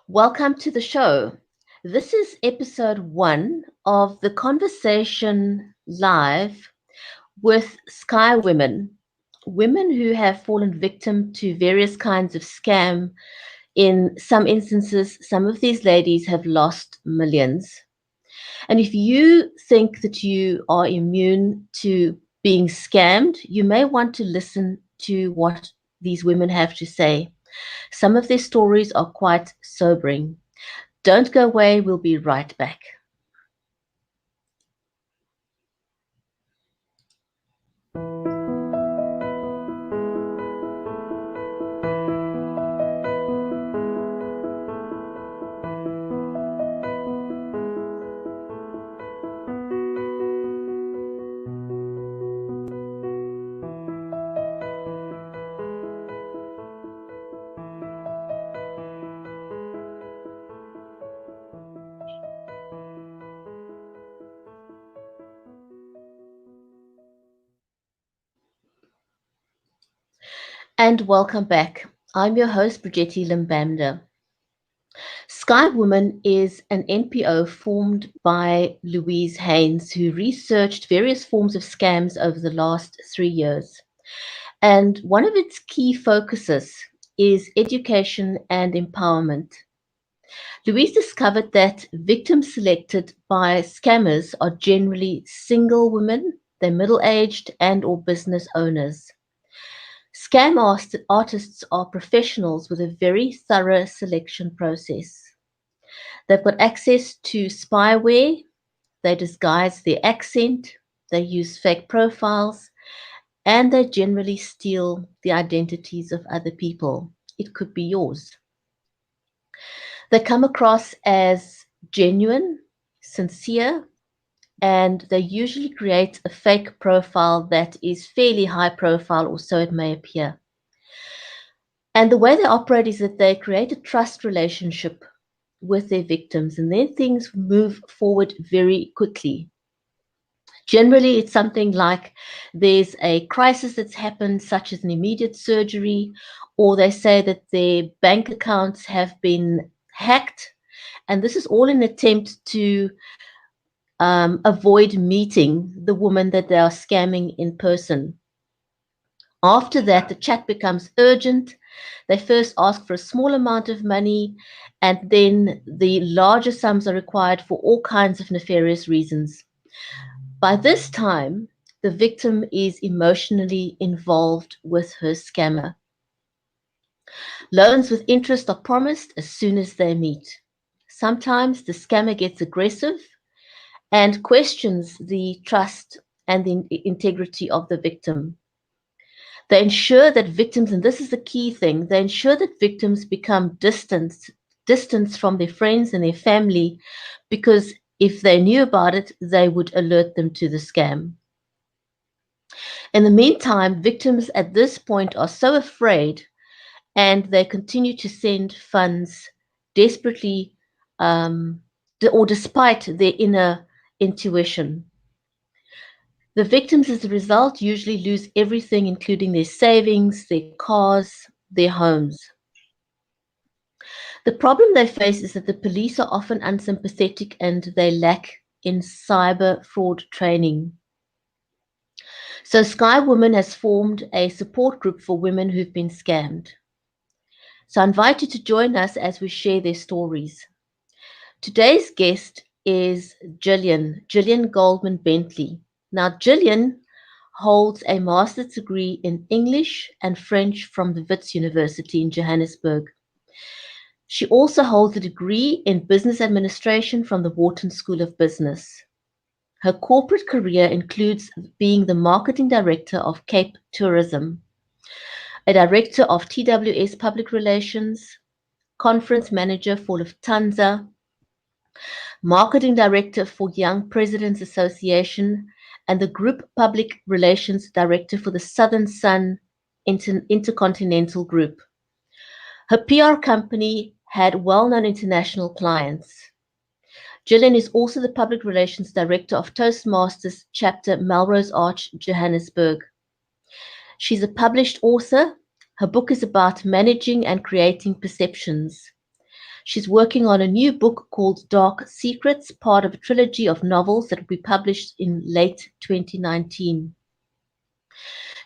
Welcome to the show. This is episode 1 of the conversation live with Sky Women, women who have fallen victim to various kinds of scam. In some instances, some of these ladies have lost millions. And if you think that you are immune to being scammed, you may want to listen to what these women have to say. Some of their stories are quite sobering. Don't go away, we'll be right back. And welcome back. I'm your host, Brigetti Limbamda. Sky Woman is an NPO formed by Louise Haynes, who researched various forms of scams over the last 3 years. And one of its key focuses is education and empowerment. Louise discovered that victims selected by scammers are generally single women, they're middle-aged and or business owners. Scam artists are professionals with a very thorough selection process. They've got access to spyware, they disguise their accent, they use fake profiles, and they generally steal the identities of other people. It could be yours. They come across as genuine, sincere, and they usually create a fake profile that is fairly high profile, or so it may appear. And the way they operate is that they create a trust relationship with their victims, and then things move forward very quickly. Generally, it's something like there's a crisis that's happened, such as an immediate surgery, or they say that their bank accounts have been hacked. And this is all an attempt to avoid meeting the woman that they are scamming in person. After that, the chat becomes urgent. They first ask for a small amount of money, and then the larger sums are required for all kinds of nefarious reasons. By this time, the victim is emotionally involved with her scammer. Loans with interest are promised as soon as they meet. Sometimes the scammer gets aggressive and questions the trust and the integrity of the victim. They ensure that victims, and this is the key thing, they ensure that victims become distanced from their friends and their family, because if they knew about it, they would alert them to the scam. In the meantime, victims at this point are so afraid, and they continue to send funds desperately, or despite their inner intuition. The victims, as a result, usually lose everything, including their savings, their cars, their homes. The problem they face is that the police are often unsympathetic and they lack in cyber fraud training. So Sky Woman has formed a support group for women who've been scammed. So I invite you to join us as we share their stories. Today's guest is Gillian Goldman-Bentley. Now, Gillian holds a master's degree in English and French from the Wits University in Johannesburg. She also holds a degree in business administration from the Wharton School of Business. Her corporate career includes being the marketing director of Cape Tourism, a director of TWS Public Relations, conference manager for Lufthansa, marketing director for Young Presidents Association, and the group public relations director for the Southern Sun Intercontinental Group. Her PR company had well-known international clients. Gillian is also the public relations director of Toastmasters chapter Melrose Arch, Johannesburg. She's a published author. Her book is about managing and creating perceptions. She's working on a new book called Dark Secrets, part of a trilogy of novels that will be published in late 2019.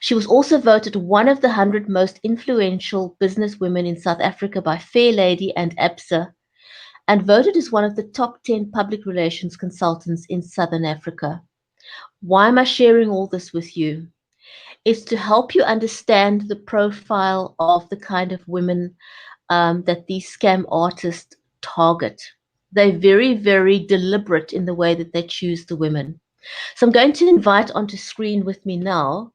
She was also voted one of the 100 most influential businesswomen in South Africa by Fair Lady and ABSA, and voted as one of the top 10 public relations consultants in Southern Africa. Why am I sharing all this with you? It's to help you understand the profile of the kind of women that these scam artists target. They're very, very deliberate in the way that they choose the women. So I'm going to invite onto screen with me now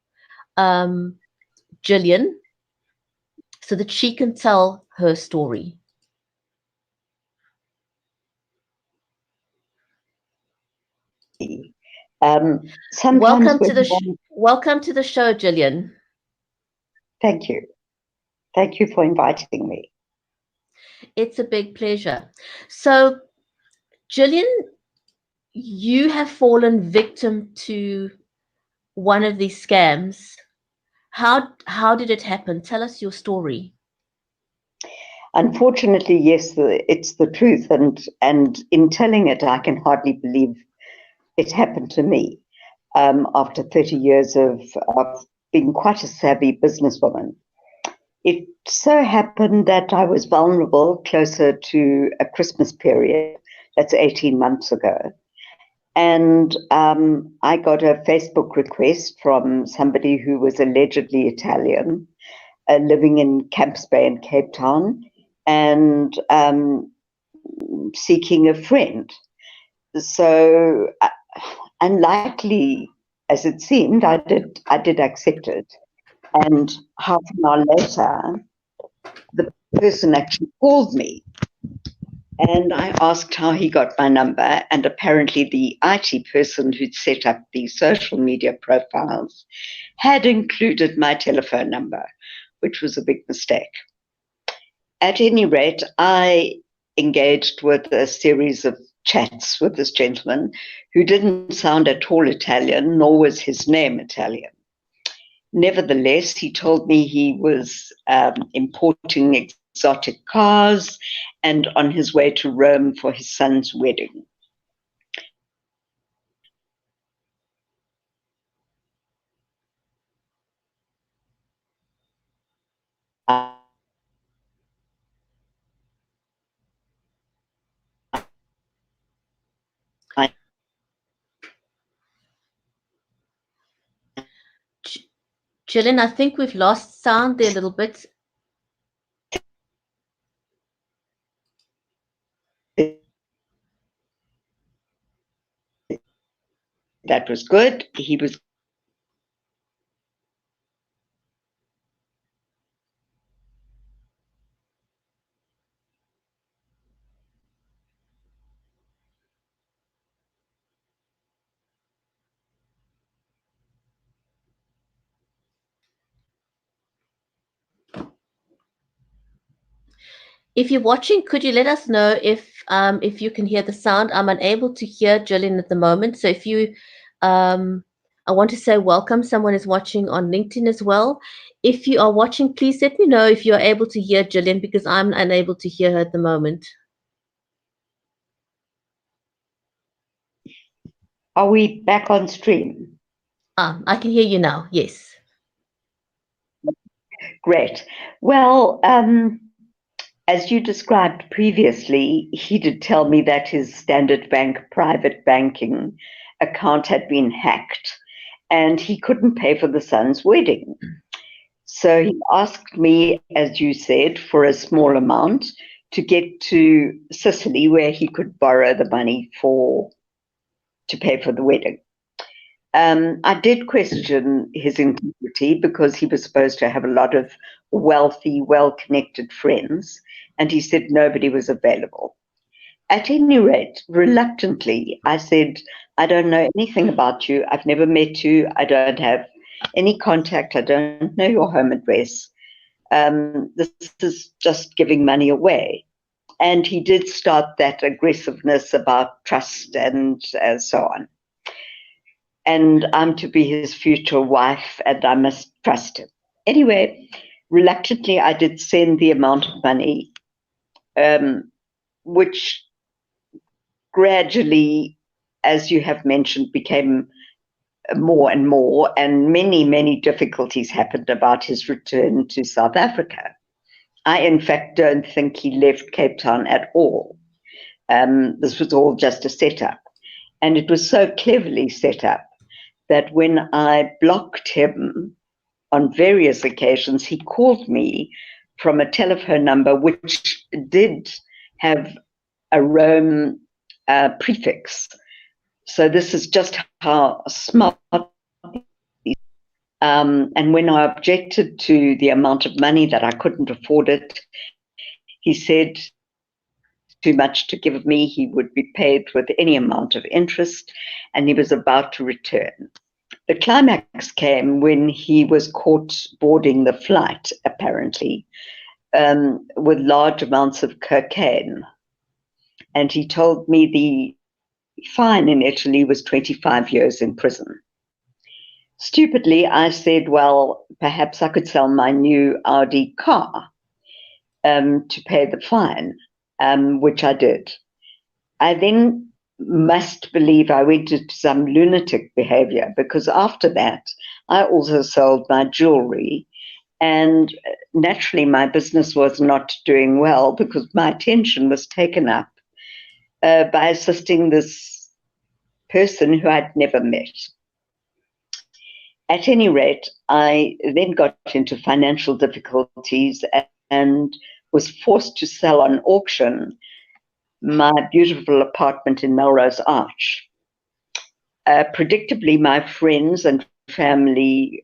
Gillian so that she can tell her story. Sometimes welcome to the show, Gillian. Thank you. Thank you for inviting me. It's a big pleasure. So, Gillian, you have fallen victim to one of these scams. How did it happen? Tell us your story. Unfortunately, yes, it's the truth, and in telling it, I can hardly believe it happened to me. After 30 years of being quite a savvy businesswoman, it so happened that I was vulnerable closer to a Christmas period. That's 18 months ago. And I got a Facebook request from somebody who was allegedly Italian, living in Camps Bay in Cape Town, and seeking a friend. So, unlikely as it seemed, I did accept it. And half an hour later, the person actually called me. And I asked how he got my number, and apparently the IT person who'd set up the social media profiles had included my telephone number, which was a big mistake. At any rate, I engaged with a series of chats with this gentleman who didn't sound at all Italian, nor was his name Italian. Nevertheless, he told me he was importing exotic cars and on his way to Rome for his son's wedding. Gillian, I think we've lost sound there a little bit. That was good. He was If you're watching, could you let us know if you can hear the sound? I'm unable to hear Gillian at the moment. So if you, I want to say welcome. Someone is watching on LinkedIn as well. If you are watching, please let me know if you're able to hear Gillian because I'm unable to hear her at the moment. Are we back on stream? I can hear you now. Yes. Great. Well, as you described previously, he did tell me that his Standard Bank private banking account had been hacked and he couldn't pay for the son's wedding. So he asked me, as you said, for a small amount to get to Sicily where he could borrow the money to pay for the wedding. I did question his integrity because he was supposed to have a lot of wealthy, well-connected friends, and he said nobody was available. At any rate, reluctantly, I said, I don't know anything about you. I've never met you. I don't have any contact. I don't know your home address. This is just giving money away. And he did start that aggressiveness about trust and so on. And I'm to be his future wife, and I must trust him. Anyway, reluctantly, I did send the amount of money. which gradually, as you have mentioned, became more and more, and many, many difficulties happened about his return to South Africa. I, in fact, don't think he left Cape Town at all. This was all just a setup. And it was so cleverly set up that when I blocked him on various occasions, he called me from a telephone number which did have a Rome prefix. So this is just how smart. And when I objected to the amount of money that I couldn't afford it, he said too much to give me. He would be paid with any amount of interest, and he was about to return. The climax came when he was caught boarding the flight, apparently, with large amounts of cocaine. And he told me the fine in Italy was 25 years in prison. Stupidly, I said, well, perhaps I could sell my new Audi car to pay the fine, which I did. I then must believe I went into some lunatic behavior, because after that, I also sold my jewelry. And naturally, my business was not doing well because my attention was taken up by assisting this person who I'd never met. At any rate, I then got into financial difficulties and was forced to sell on auction my beautiful apartment in Melrose Arch. Predictably, my friends and family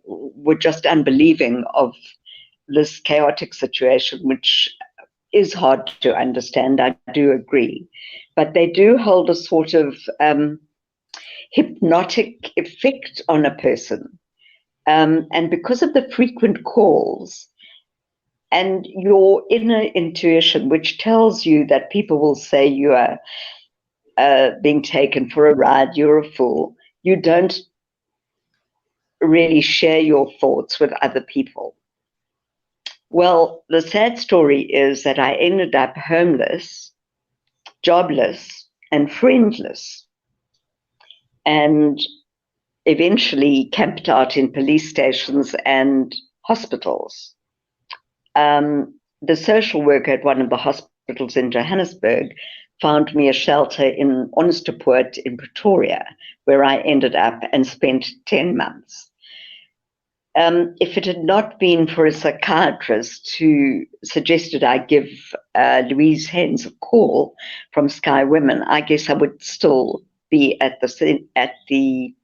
were just unbelieving of this chaotic situation, which is hard to understand, I do agree. But they do hold a sort of hypnotic effect on a person. And because of the frequent calls and your inner intuition, which tells you that people will say you are being taken for a ride, you're a fool, you don't really share your thoughts with other people. Well, the sad story is that I ended up homeless, jobless, and friendless, and eventually camped out in police stations and hospitals. The social worker at one of the hospitals in Johannesburg found me a shelter in Onsterpoort in Pretoria, where I ended up and spent 10 months. If it had not been for a psychiatrist who suggested I give Louise Haynes a call from Sky Women, I guess I would still be at the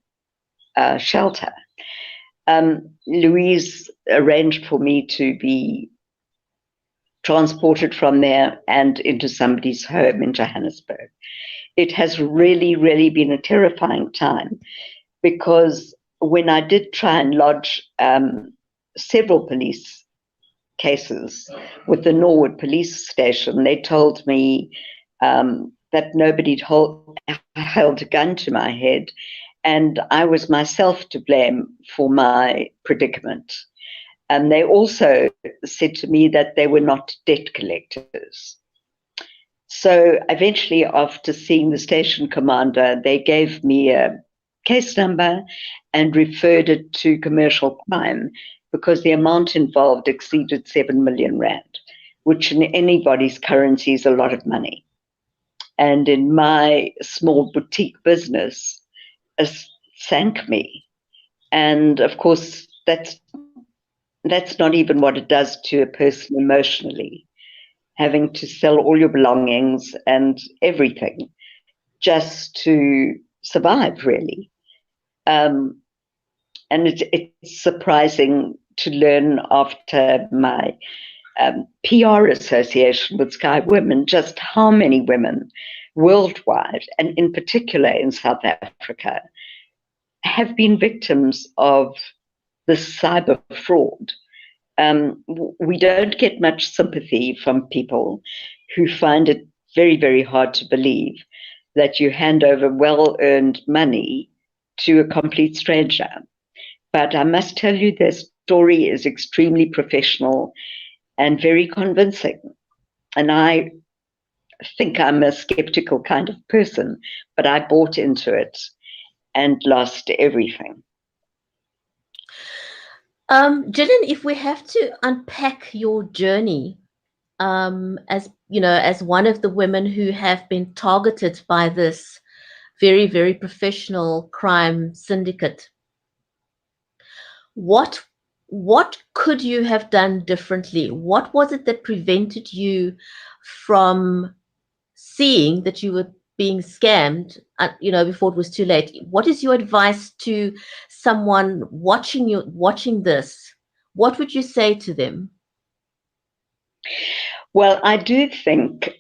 shelter. Louise arranged for me to be transported from there and into somebody's home in Johannesburg. It has really, really been a terrifying time, because when I did try and lodge several police cases with the Norwood police station, they told me that nobody held a gun to my head, and I was myself to blame for my predicament. And they also said to me that they were not debt collectors. So eventually, after seeing the station commander, they gave me a case number and referred it to commercial crime, because the amount involved exceeded 7 million rand, which in anybody's currency is a lot of money. And in my small boutique business, sank me. And of course, that's not even what it does to a person emotionally, having to sell all your belongings and everything just to survive, really. And it's surprising to learn after my PR association with Sky Women just how many women worldwide, and in particular in South Africa, have been victims of this cyber fraud. We don't get much sympathy from people who find it very, very hard to believe that you hand over well-earned money to a complete stranger. But I must tell you, their story is extremely professional and very convincing. And I think I'm a skeptical kind of person, but I bought into it and lost everything. Gillian, if we have to unpack your journey, as you know, as one of the women who have been targeted by this very, very professional crime syndicate, what could you have done differently? What was it that prevented you from seeing that you were being scammed, before it was too late? What is your advice to someone watching this? What would you say to them? Well, I do think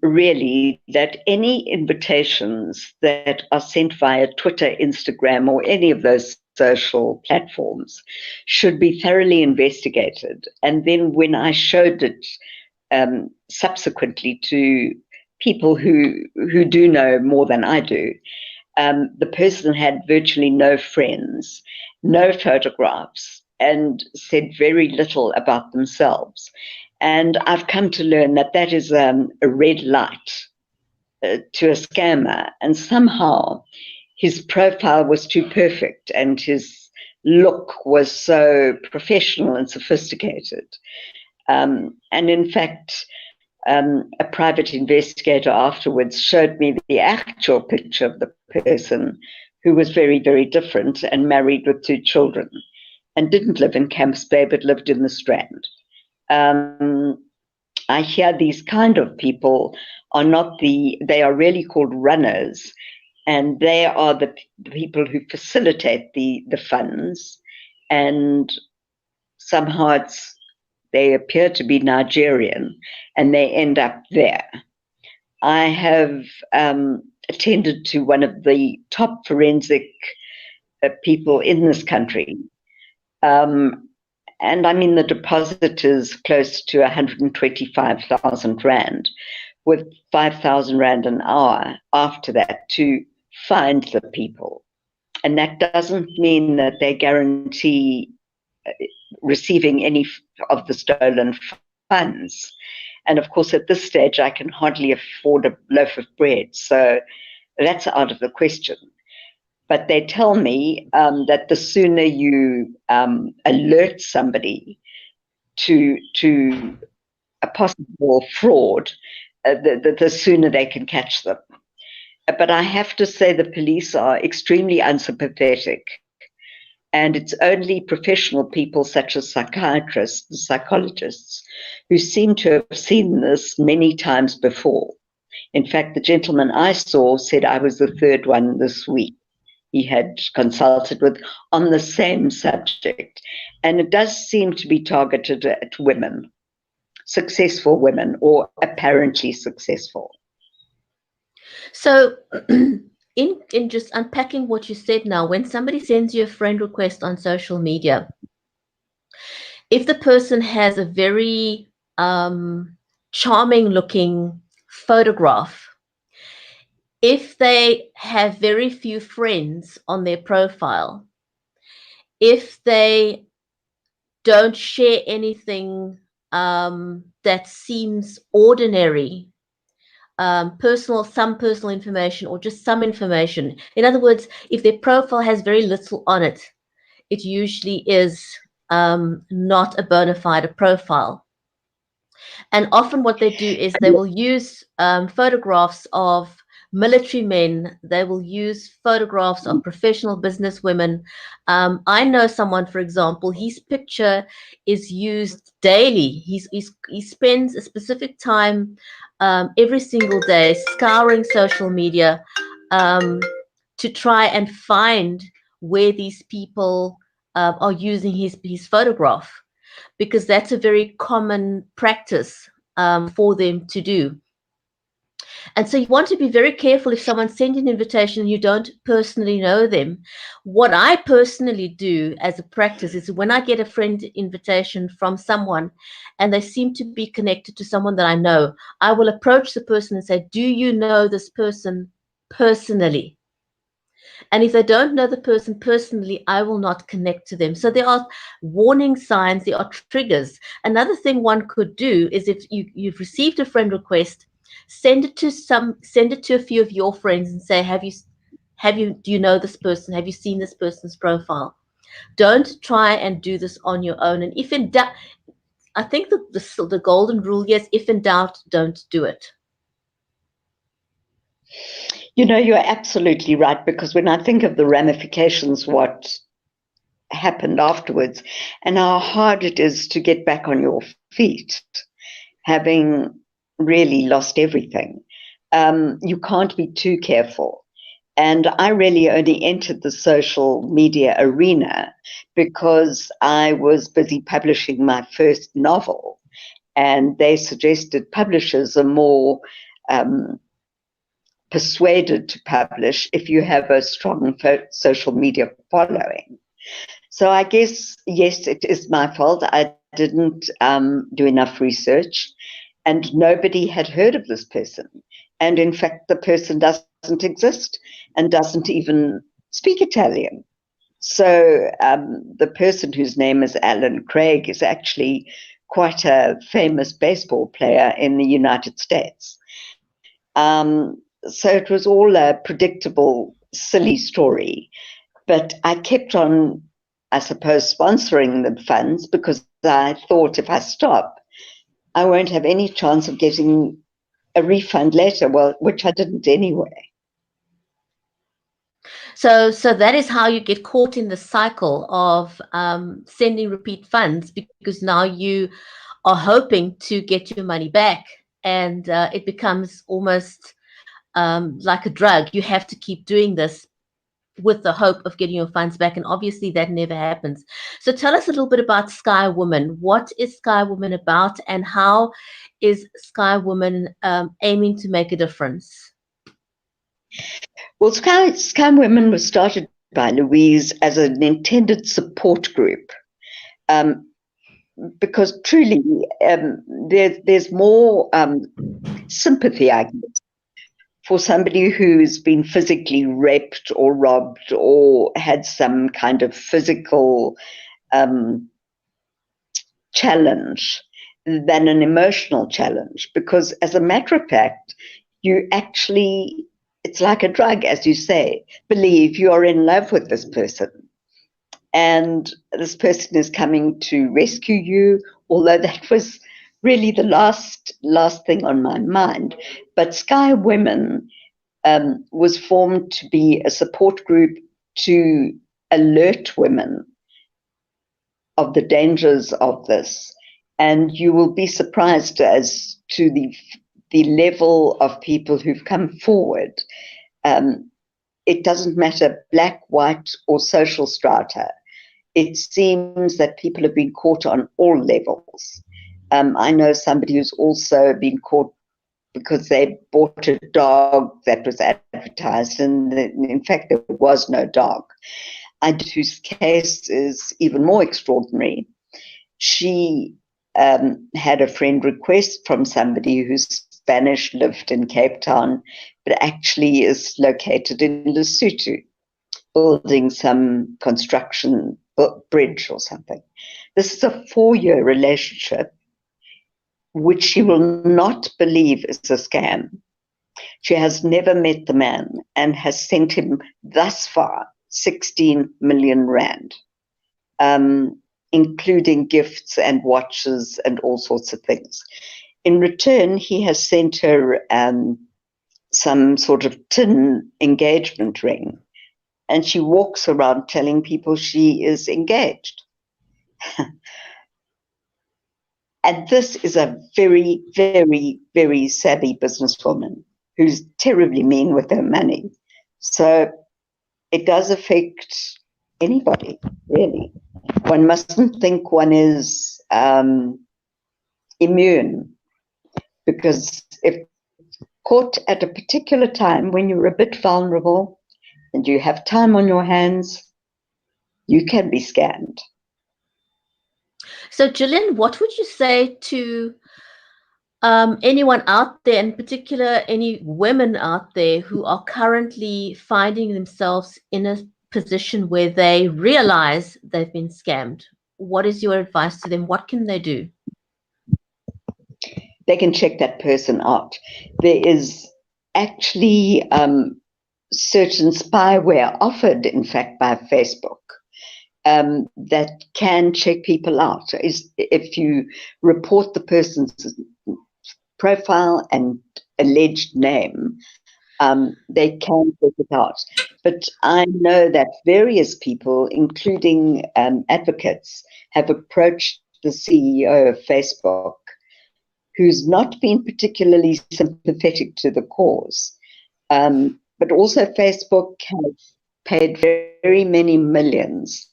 really that any invitations that are sent via Twitter, Instagram, or any of those social platforms should be thoroughly investigated. And then when I showed it subsequently to people who do know more than I do, the person had virtually no friends, no photographs, and said very little about themselves. And I've come to learn that that is a red light to a scammer. And somehow his profile was too perfect and his look was so professional and sophisticated. And in fact, a private investigator afterwards showed me the actual picture of the person, who was very, very different and married with 2 children and didn't live in Camps Bay but lived in the Strand. I hear these kind of people are not they are really called runners, and they are the people who facilitate the funds, and somehow they appear to be Nigerian and they end up there. I have attended to one of the top forensic people in this country. And I mean, the deposit is close to 125,000 Rand, with 5,000 Rand an hour after that to find the people. And that doesn't mean that they guarantee receiving any of the stolen funds. And of course, at this stage, I can hardly afford a loaf of bread. So that's out of the question. But they tell me that the sooner you alert somebody to a possible fraud, the sooner they can catch them. But I have to say the police are extremely unsympathetic. And it's only professional people such as psychiatrists and psychologists who seem to have seen this many times before. In fact, the gentleman I saw said I was the 3rd one this week he had consulted with on the same subject. And it does seem to be targeted at women, successful women, or apparently successful. So in just unpacking what you said now, when somebody sends you a friend request on social media, if the person has a very charming looking photograph, if they have very few friends on their profile, if they don't share anything that seems ordinary, some personal information, or just some information. In other words, if their profile has very little on it, it usually is not a bona fide profile. And often what they do is they will use photographs of military men. They will use photographs of professional business women. I know someone, for example, his picture is used daily. He spends a specific time every single day scouring social media to try and find where these people are using his photograph, because that's a very common practice for them to do. And so you want to be very careful if someone sends an invitation and you don't personally know them. What I personally do as a practice is when I get a friend invitation from someone and they seem to be connected to someone that I know, I will approach the person and say, do you know this person personally? And if they don't know the person personally, I will not connect to them. So there are warning signs, there are triggers. Another thing one could do is if you've received a friend request, send it to a few of your friends and say, do you know this person? Have you seen this person's profile? Don't try and do this on your own. And if in doubt, I think the golden rule, yes, if in doubt, don't do it. You know, you're absolutely right, because when I think of the ramifications, what happened afterwards, and how hard it is to get back on your feet, having really lost everything, you can't be too careful. And I really only entered the social media arena because I was busy publishing my first novel, and they suggested publishers are more persuaded to publish if you have a strong social media following. So I guess, yes, it is my fault. I didn't do enough research, and nobody had heard of this person. And in fact, the person doesn't exist and doesn't even speak Italian. So the person whose name is Alan Craig is actually quite a famous baseball player in the United States. So it was all a predictable, silly story. But I kept on, I suppose, sponsoring the funds because I thought if I stop, I won't have any chance of getting a refund later, well, which I didn't anyway. So that is how you get caught in the cycle of sending repeat funds, because now you are hoping to get your money back, and it becomes almost like a drug. You have to keep doing this with the hope of getting your funds back, and obviously that never happens. So tell us a little bit about Sky Woman. What is Sky Woman about, and how is Sky Woman aiming to make a difference? Well, Sky Women was started by Louise as an intended support group, because truly there's more sympathy, I guess, for somebody who's been physically raped or robbed or had some kind of physical challenge than an emotional challenge. Because as a matter of fact, you actually, it's like a drug, as you say, believe you're in love with this person. And this person is coming to rescue you, although that was really the last thing on my mind. But Sky Women was formed to be a support group to alert women of the dangers of this. And you will be surprised as to the level of people who've come forward. It doesn't matter black, white, or social strata. It seems that people have been caught on all levels. I know somebody who's also been caught because they bought a dog that was advertised, and in fact there was no dog. Whose case is even more extraordinary. She had a friend request from somebody who's Spanish, lived in Cape Town, but actually is located in Lesotho, building some construction bridge or something. This is a 4-year relationship, which she will not believe is a scam. She has never met the man and has sent him thus far 16 million rand, including gifts and watches and all sorts of things. In return, he has sent her some sort of tin engagement ring, and she walks around telling people she is engaged. And this is a very, very, very savvy businesswoman who's terribly mean with her money. So it does affect anybody, really. One mustn't think one is immune, because if caught at a particular time when you're a bit vulnerable and you have time on your hands, you can be scammed. So, Gillian, what would you say to anyone out there, in particular any women out there who are currently finding themselves in a position where they realize they've been scammed? What is your advice to them? What can they do? they can check that person out. There is actually certain spyware offered, in fact, by Facebook that can check people out. If you report the person's profile and alleged name, they can check it out. But I know that various people, including advocates, have approached the CEO of Facebook, who's not been particularly sympathetic to the cause. But also Facebook has paid very many millions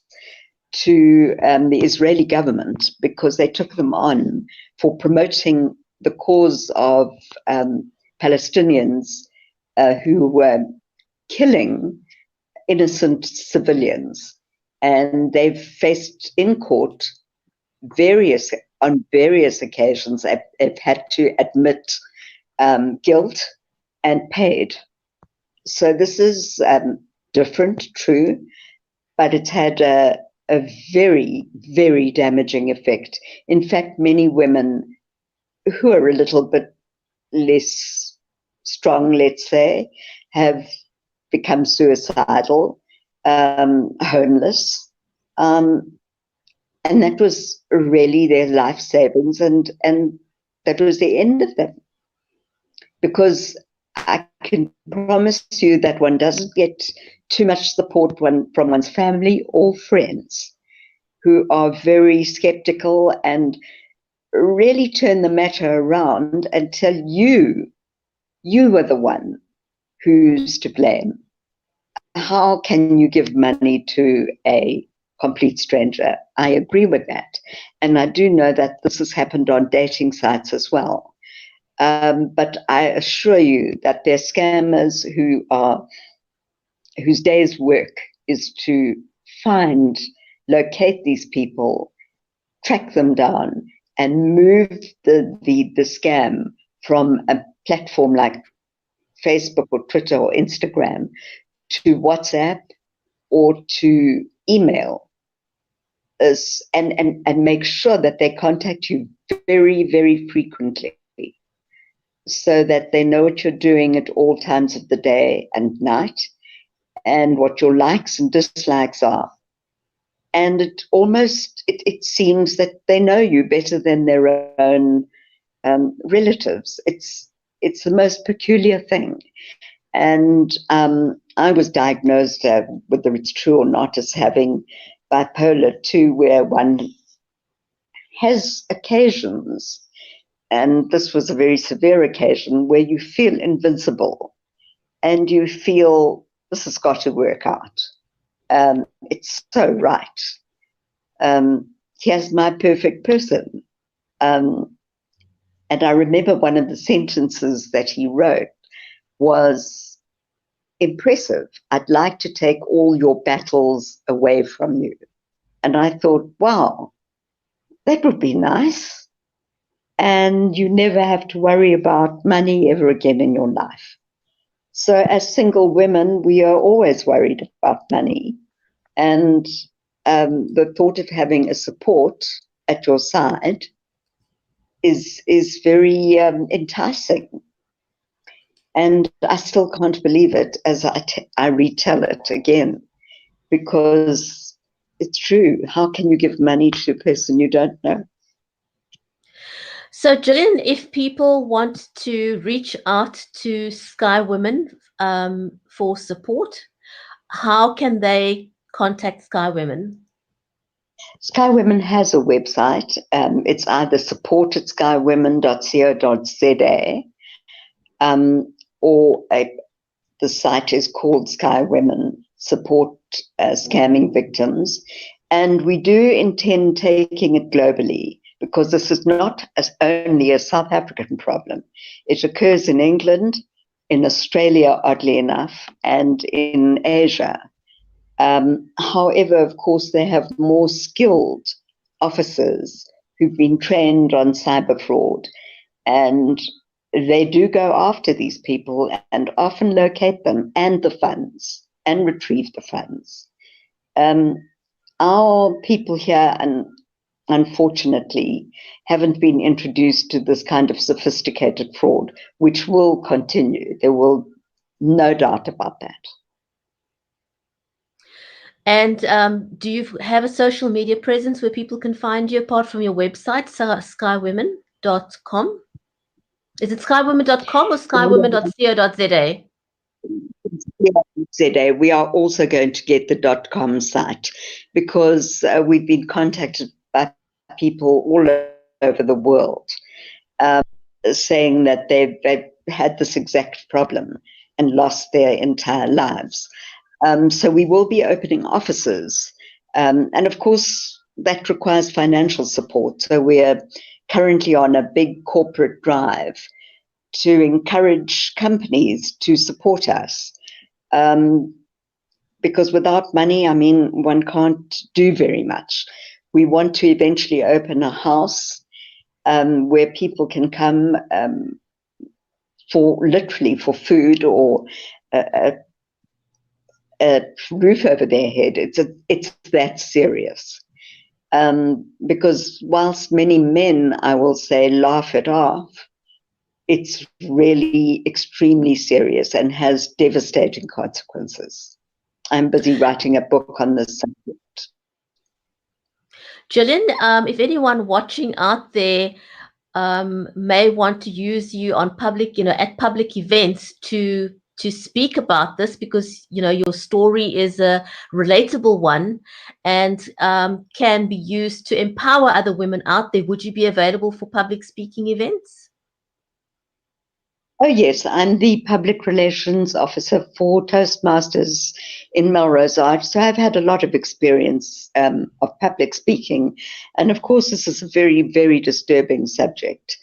to the Israeli government because they took them on for promoting the cause of Palestinians who were killing innocent civilians. And they've faced in court on various occasions, have had to admit guilt and paid. So this is different, true, but it's had a very, very damaging effect. In fact, many women who are a little bit less strong, let's say, have become suicidal, homeless, and that was really their life savings, and that was the end of them. Because I can promise you that one doesn't get too much support from one's family or friends, who are very skeptical and really turn the matter around and tell you are the one who's to blame. How can you give money to a complete stranger? I agree with that. And I do know that this has happened on dating sites as well. But I assure you that there are scammers whose day's work is to locate these people, track them down, and move the scam from a platform like Facebook or Twitter or Instagram to WhatsApp or to email, and make sure that they contact you very, very frequently, so that they know what you're doing at all times of the day and night, and what your likes and dislikes are. And it seems that they know you better than their own relatives. It's the most peculiar thing. And I was diagnosed, whether it's true or not, as having bipolar 2, where one has occasions, and this was a very severe occasion, where you feel invincible and you feel this has got to work out. It's so right. Here's my perfect person. And I remember one of the sentences that he wrote was impressive. I'd like to take all your battles away from you. And I thought, wow, that would be nice. And you never have to worry about money ever again in your life. So as single women, we are always worried about money. And the thought of having a support at your side is very enticing. And I still can't believe it as I retell it again, because it's true. How can you give money to a person you don't know? So, Gillian, if people want to reach out to Sky Women for support, how can they contact Sky Women? Sky Women has a website. It's either support@skywomen.co.za, or the site is called Sky Women Support Scamming Victims. And we do intend taking it globally, because this is not only a South African problem. It occurs in England, in Australia, oddly enough, and in Asia. However, of course, they have more skilled officers who've been trained on cyber fraud, and they do go after these people and often locate them and the funds and retrieve the funds. Our people here, and unfortunately, haven't been introduced to this kind of sophisticated fraud, which will continue. There will no doubt about that. And do you have a social media presence where people can find you apart from your website, skywomen.com? Is it skywomen.com or skywomen.co.za? ZA. We are also going to get the .com site because we've been contacted by people all over the world saying that they've had this exact problem and lost their entire lives. So we will be opening offices. And of course, that requires financial support. So we're currently on a big corporate drive to encourage companies to support us. Because without money, I mean, one can't do very much. We want to eventually open a house where people can come literally for food or a roof over their head. It's that serious. Because whilst many men, I will say, laugh it off, it's really extremely serious and has devastating consequences. I'm busy writing a book on this subject. Gillian, if anyone watching out there may want to use you on public, at public events to speak about this, because your story is a relatable one and can be used to empower other women out there, would you be available for public speaking events? Oh, yes. I'm the public relations officer for Toastmasters in Melrose Arch. So I've had a lot of experience of public speaking. And of course, this is a very, very disturbing subject.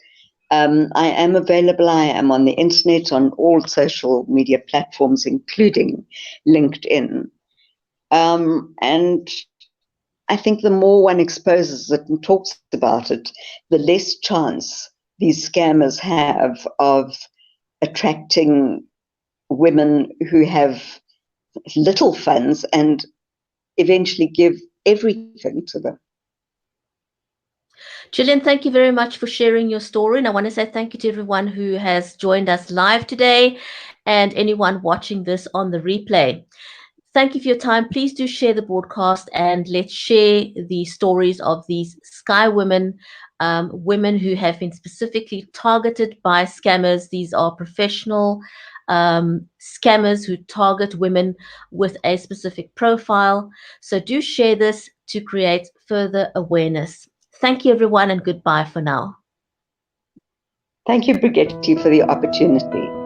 I am available. I am on the internet, on all social media platforms, including LinkedIn. And I think the more one exposes it and talks about it, the less chance these scammers have of attracting women who have little funds and eventually give everything to them. Gillian, thank you very much for sharing your story. And I want to say thank you to everyone who has joined us live today and anyone watching this on the replay. Thank you for your time. Please do share the broadcast and let's share the stories of these Sky Women, women who have been specifically targeted by scammers. These are professional scammers who target women with a specific profile. So do share this to create further awareness. Thank you, everyone, and goodbye for now. Thank you, Brigitte, for the opportunity.